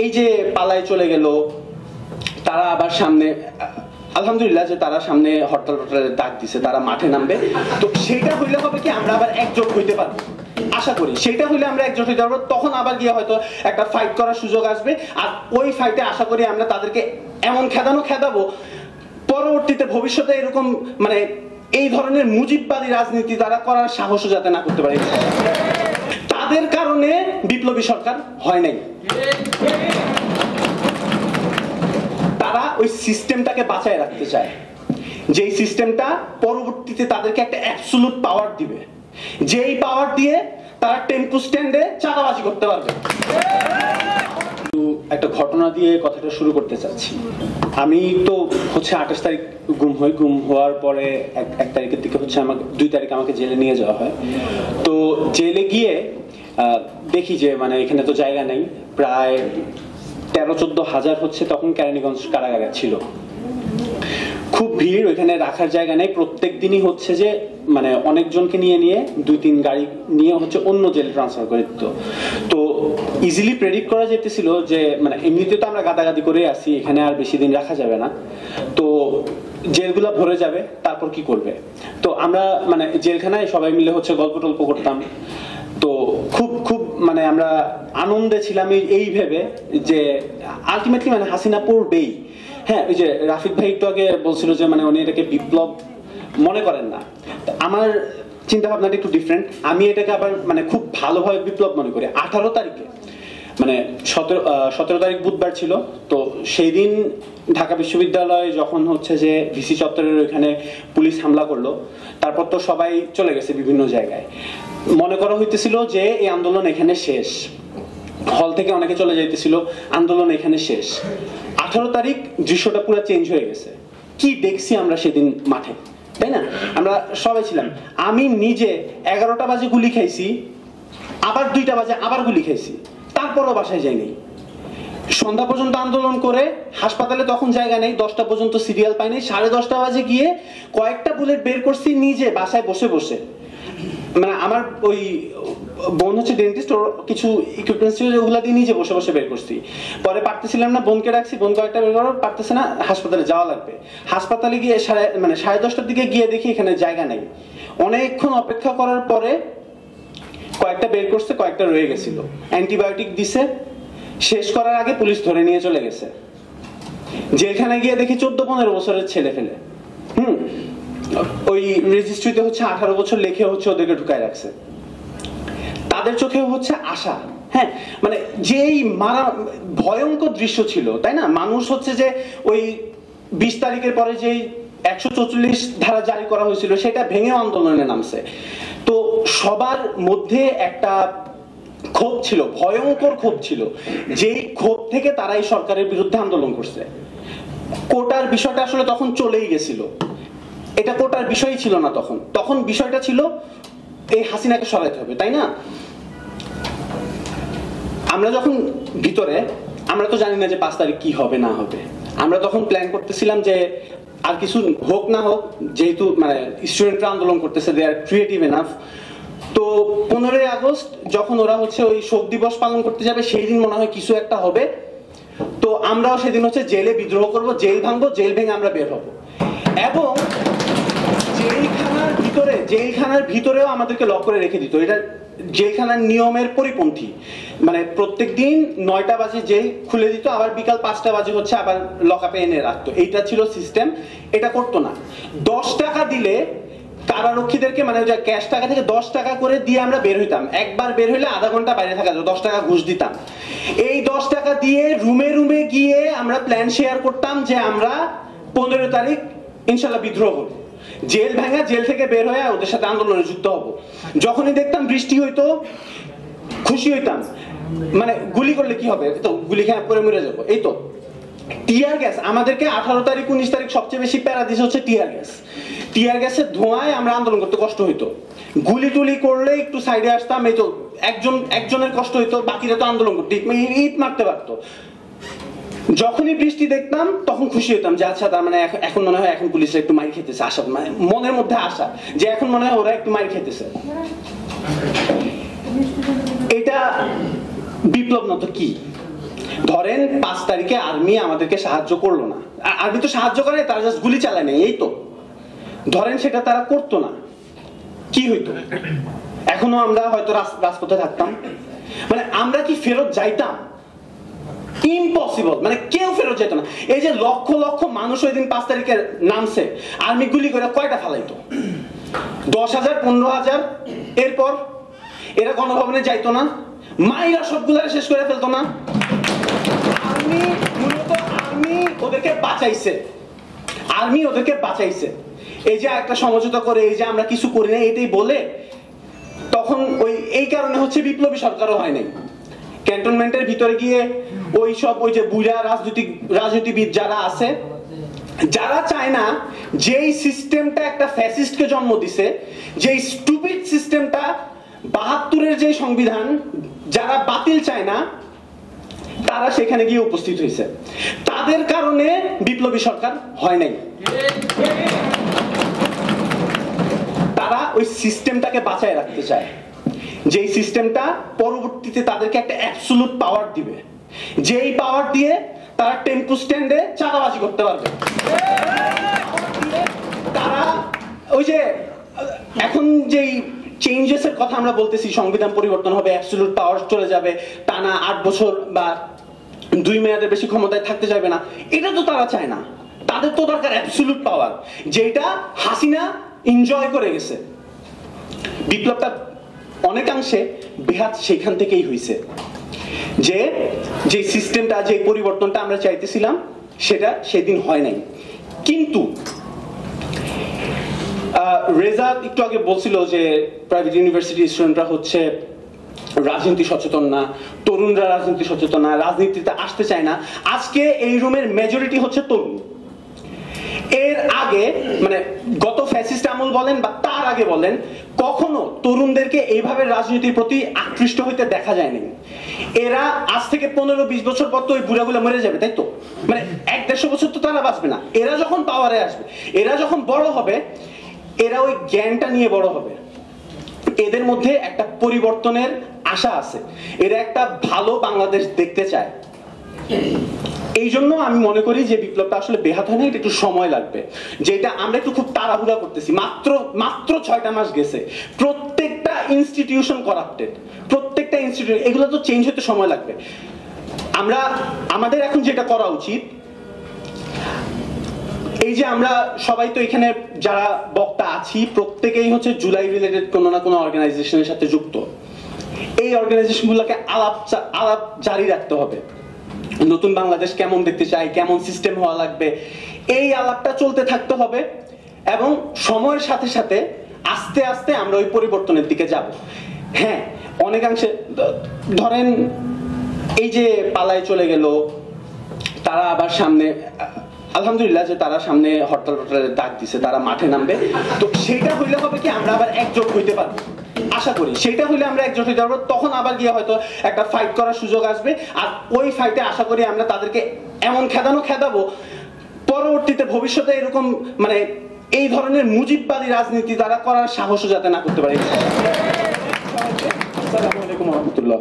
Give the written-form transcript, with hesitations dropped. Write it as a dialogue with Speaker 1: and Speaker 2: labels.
Speaker 1: এই যে পালায় চলে গেল, তারা আবার সামনে আলহামদুলিল্লাহ যে তারা সামনে হরতাল ডাক দিছে, তারা মাঠে নামবে। তো সেটা হইলে হবে কি আমরা আবার একজোট হইতে পারবো, আশা করি সেটা হইলে আমরা একজোট হইতে পারবো। তখন আবার গিয়ে হয়তো একটা ফাইট করার সুযোগ আসবে, আর ওই ফাইটে আশা করি আমরা তাদেরকে এমন খেদাবো পরবর্তীতে ভবিষ্যতে এরকম মানে এই ধরনের মুজিববাদী রাজনীতি তারা করার সাহসও যাতে না করতে পারে। তাদের কারণে বিপ্লবী সরকার হয় নাই, তারা ওই সিস্টেমটাকে বাঁচায় রাখতে চায়, যেই সিস্টেমটা পরবর্তীতে তাদেরকে একটা অ্যাবসলিউট পাওয়ার দিবে, যেই পাওয়ার দিয়ে তারা টেম্পো স্ট্যান্ডে চাঁদাবাজি করতে পারবে। একটা ঘটনা দিয়ে কথাটা শুরু করতে চাচ্ছি। আমি তো হচ্ছে 28 তারিখ গুম হওয়ার পরে 1 তারিখের দিকে হচ্ছে আমাকে 2 তারিখে আমাকে জেলে নিয়ে যাওয়া হয়। তো জেলে গিয়ে দেখি যে মানে এখানে তো জায়গা নেই, প্রায় 13-14 হাজার হচ্ছে তখন কেরানীগঞ্জ কারাগারে ছিল, খুব ভিড়, ওইখানে রাখার জায়গা নেই। প্রত্যেক দিনই হচ্ছে যে মানে অনেকজনকে নিয়ে 2-3 গাড়ি নিয়ে হচ্ছে অন্য জেলে ট্রান্সফার করে দিত। তো ইজিলি প্রেডিক্ট করা যেতেছিল যে মানে এমনিতে তো আমরা গাদাগাদি করে আসি, এখানে আর বেশি দিন রাখা যাবে না, তো জেলগুলা ভরে যাবে, তারপর কি করবে। তো আমরা মানে জেলখানায় সবাই মিলে হচ্ছে গল্প টল্প করতাম। তো খুব মানে আমরা আনন্দে ছিলাম এই ভেবে যে আলটিমেটলি মানে হাসিনা পড়বেই। হ্যাঁ, ওই যে রাফিক ভাই একটু আগে বলছিল যে মানে উনি এটাকে বিপ্লব মনে করেন না, আমার চিন্তা ভাবনাটা একটু ডিফারেন্ট। আমি এটাকে আবার মানে খুব ভালোভাবে বিপ্লব মনে করি। 18 তারিখে মানে 17 তারিখ বুধবার ছিল, তো সেই দিন ঢাকা বিশ্ববিদ্যালয় যখন হচ্ছে যে ভিসি চত্বরের ওইখানে পুলিশ হামলা করলো, তারপর তো সবাই চলে গেছে বিভিন্ন জায়গায়, মনে করা হইতেছিল যে এই আন্দোলন এখানে শেষ, হল থেকে অনেকে চলে যাইতেছিল, আন্দোলন এখানে শেষ। 18 তারিখ দৃশ্যটা পুরো চেঞ্জ হয়ে গেছে। কি দেখছি আমরা সেদিন মাঠে, তাই না? আমরা সবাই ছিলাম। আমি নিজে 11টা বাজে গুলি খাইছি, আবার 2টা বাজে আবার গুলি খাইছি, তারপরও বাসায় যাইনি। সন্ধ্যা পর্যন্ত আন্দোলন করে হাসপাতালে তখন জায়গা নেই, 10টা পর্যন্ত সিরিয়াল পাইনি, 10:30 বাজে গিয়ে কয়েকটা বুলেট বের করছি নিজে বাসায় বসে বসে। মানে আমার ওই বোন হচ্ছে ডেন্টিস্ট, ওর কিছু ইকুইপমেন্টস ছিল ওগুলা দিয়ে নিজে বসে বসে বের করছি। পরে পারতেছিলাম না, বোনকে ডাকছি, বোন কয়েকটা বের করার পারতেছে না, হাসপাতালে যাওয়া লাগবে। হাসপাতালে গিয়ে মানে 10:30টার দিকে গিয়ে দেখি এখানে জায়গা নেই। অনেকক্ষণ অপেক্ষা করার পরে কয়েকটা বের করছে, কয়েকটা রয়ে গেছিল, অ্যান্টিবায়োটিক দিছে, শেষ করার আগে পুলিশ ধরে নিয়ে চলে গেছে। জেলখানে গিয়ে দেখি 14-15 বছরের ছেলে ফেলে, ওই রেজিস্ট্রিতে হচ্ছে 18 বছর লেখে হচ্ছে ওদেরকে ঢুকায় রাখছে। তাদের চোখে হচ্ছে আশা। হ্যাঁ, মানে যেই ভয়ঙ্কর দৃশ্য ছিল, তাই না? মানুষ হচ্ছে যে ওই 20 তারিখের পরে যেই 144 ধারা জারি করা হয়েছিল সেটা ভেঙে আন্দোলনে নামছে। তো সবার মধ্যে একটা ক্ষোভ ছিল, ভয়ঙ্কর ক্ষোভ ছিল, যেই ক্ষোভ থেকে তারা এই সরকারের বিরুদ্ধে আন্দোলন করছে। কোটার বিষয়টা আসলে তখন চলেই গেছিল, এটা কোটার বিষয়ই ছিল না তখন। তখন বিষয়টা ছিল এই হাসিনাকে সরাইতে হবে, তাই না? আমরা যখন ভিতরে, আমরা তো জানি না যে 5 তারিখ কি হবে না হবে। আমরা তখন প্ল্যান করতেছিলাম যে আর কিছু হোক না হোক, যেহেতু মানে স্টুডেন্টরা আন্দোলন করতেছে, দে আর ক্রিয়েটিভ এনাফ। তো 15ই আগস্ট যখন ওরা হচ্ছে ওই শোক দিবস পালন করতে যাবে, সেই দিন মনে হয় কিছু একটা হবে। তো আমরাও সেদিন হচ্ছে জেলে বিদ্রোহ করব, জেল ভাঙবো, জেল ভেঙে আমরা বের হবো। এবং জেলখানার ভিতরেও আমাদেরকে লক করে রেখে দিত। এটা জেলখানার নিয়মের পরিপন্থী। মানে প্রত্যেক দিন 9টা বাজে জেল খুলে দিত, আবার বিকাল 5টা বাজে হচ্ছে আবার লকআপে এনে রাখতো। এইটা ছিল সিস্টেম। এটা করতো না। 10 টাকা দিলে কারারক্ষীদেরকে, মানে ক্যাশ টাকা থেকে 10 টাকা করে দিয়ে আমরা বের হইতাম। একবার বের হইলে আধা ঘন্টা বাইরে থাকা যেত, 10 টাকা ঘুষ দিতাম। এই 10 টাকা দিয়ে রুমে রুমে গিয়ে আমরা প্ল্যান শেয়ার করতাম যে আমরা 15 তারিখ ইনশাল্লাহ বিদ্রোহ করবো, জেল ভাঙা, জেল থেকে বের হয়ে ওদের সাথে আন্দোলনে যুক্ত হবো। যখনই দেখতাম বৃষ্টি হইতো খুশি হইতাম, মানে গুলি করলে কি হবে, তো গুলি খেয়ে পরে মরে যাবো। এই তো টিয়ার গ্যাস আমাদেরকে 18 তারিখ 19 তারিখ সবচেয়ে বেশি প্যারা দিছে হচ্ছে টিয়ার গ্যাস। টিয়ার গ্যাসের ধোঁয়ায় আমরা আন্দোলন করতে কষ্ট হইতো। গুলি টুলি করলে একটু সাইডে আসতাম, এই তো একজনের কষ্ট হইতো, বাকিরা তো আন্দোলন করতে ইট মারতে পারতো। যখনই বৃষ্টি দেখতাম তখন খুশি হতাম যে আচ্ছা, তার মানে এখন মনে হয় এখন পুলিশরা একটু মাইর খেতেছে, আশা মানে মনের মধ্যে আশা যে এখন মনে হয় ওরা একটু মাইর খেতেছে। এটা বিপ্লব না তো কি? ধরেন 5 তারিখে আর্মি আমাদেরকে সাহায্য করলো না, আর্মি তো সাহায্য করে, তারা জাস্ট গুলি চালায় নাই, এই তো। ধরেন সেটা তারা করতো না, কি হইতো? এখনো আমরা হয়তো রাজপথে থাকতাম। মানে আমরা কি ফেরত যাইতাম? ইম্পসিবল, মানে কেউ ফেরত যেত না। এই যে লক্ষ লক্ষ মানুষ ওই দিন 5 তারিখে নামছে, আর্মি গুলি করে কয়টা ফালাইতো? 10,000, 15,000। এরপর এরা গণভবনে যাইতো না, মাইরা সবগুলা শেষ করে ফেলতো না? আর্মি মূলত আর্মি ওদেরকে বাঁচাইছে, আর্মি ওদেরকে বাঁচাইছে। এই যে একটা সমঝোতা করে এই যে আমরা কিছু করি না এটাই বলে, তখন এই কারণে হচ্ছে বিপ্লবী সরকারও হয় নাই। ক্যান্টনমেন্টের ভিতরে গিয়ে ওই যে বুড়া রাজনীতিবিদ যারা আছে, যারা চায় না যেই সিস্টেমটা একটা ফ্যাসিস্টকে জন্ম দিছে, যেই স্টুপিড সিস্টেমটা 72-এর যে সংবিধান যারা বাতিল চায় না, তারা সেখানে গিয়ে উপস্থিত হয়েছে। তাদের কারণে বিপ্লবী সরকার হয় নাই। তারা ওই সিস্টেমটাকে বাঁচায় রাখতে চায়, যেই সিস্টেমটা পরবর্তীতে তাদেরকে একটা অ্যাবসলিউট পাওয়ার দিবে, যেই পাওয়ার দিয়ে তারা টেম্পো স্ট্যান্ডে চাঁদাবাজি করতে পারবে। তারা ওই যে এখন যেই চেঞ্জেস এর কথা আমরা বলতেছি, সংবিধান পরিবর্তন হবে, অ্যাবসলিউট পাওয়ার চলে যাবে, টানা 8 বছর বা 2 মেয়াদের বেশি ক্ষমতায় থাকতে যাবে না, এটা তো তারা চায় না। তাদের তো দরকার অ্যাবসলিউট পাওয়ার, যেটা হাসিনা এনজয় করে গেছে। বিপ্লবটা অনেকাংশে বেহাত সেখান থেকেই হয়েছে, যে সিস্টেমটা, যে পরিবর্তনটা আমরা চাইতেছিলাম সেটা সেদিন হয় নাই। কিন্তু রেজা একটু আগে বলছিল যে প্রাইভেট ইউনিভার্সিটি স্টুডেন্টরা হচ্ছে রাজনীতি সচেতন না, তরুণরা রাজনীতি সচেতন না, রাজনীতিতে আসতে চায় না। আজকে এই রুমের মেজরিটি হচ্ছে তরুণ। এর আগে মানে গত ফ্যাসিস্ট আমল বলেন বা তার আগে বলেন, কখনো তরুণদেরকে এইভাবে রাজনীতির প্রতি আকৃষ্ট হইতে দেখা যায়নি। এরা আজ থেকে 15-20 বছর পর তো ওই বুড়াগুলো মরে যাবে, তাই তো? মানে 1-150 বছর তো তারা বাঁচবে না। এরা যখন পাওয়ারে আসবে, এরা যখন বড় হবে, এরা ওই জ্ঞানটা নিয়ে বড় হবে। এদের মধ্যে একটা পরিবর্তনের আশা আছে, এরা একটা ভালো বাংলাদেশ দেখতে চায়। এই জন্য আমি মনে করি যে বিপ্লবটা আসলে বেহাত হয় না, এটা একটু সময় লাগবে। যেটা আমরা একটু খুব তাড়াহুড়া করতেছি, মাত্র 6টা মাস গেছে, প্রত্যেকটা ইনস্টিটিউশন করাপ্টেড, প্রত্যেকটা ইনস্টিটিউশন, এগুলো তো চেঞ্জ হতে সময় লাগবে। আমাদের এখন যেটা করা উচিত, এই যে আমরা সবাই তো এখানে যারা বক্তা আছি, প্রত্যেকেই হচ্ছে জুলাই রিলেটেড কোনো না কোনো অর্গানাইজেশনের সাথে যুক্ত। এই অর্গানাইজেশনগুলোকে আলাপ জারি রাখতে হবে। নতুন বাংলাদেশ কেমন দেখতে চাই, কেমন সিস্টেম হওয়া লাগবে, এই আলাপটা চলতে থাকতে হবে। এবং সময়ের সাথে সাথে আস্তে আস্তে আমরা ওই পরিবর্তনের দিকে যাব। হ্যাঁ, অনেকাংশে ধরেন এই যে পালায় চলে গেল, তারা আবার সামনে, আলহামদুলিল্লাহ যে তারা সামনে হরতালের ডাক দিছে, তারা মাঠে নামবে। তো সেটা হইলে হবে কি, আমরা আবার একজোট হইতে পারবো, আশা করি সেটা হইলে আমরা একজোট হইতে পারবো। তখন আবার গিয়ে হয়তো একটা ফাইট করার সুযোগ আসবে, আর ওই ফাইটে আশা করি আমরা তাদেরকে এমন খেদাবো, পরবর্তীতে ভবিষ্যতে এরকম মানে এই ধরনের মুজিববাদী রাজনীতি তারা করার সাহসও যাতে না করতে পারে। আসসালামু আলাইকুম ওয়া রাহমাতুল্লাহ।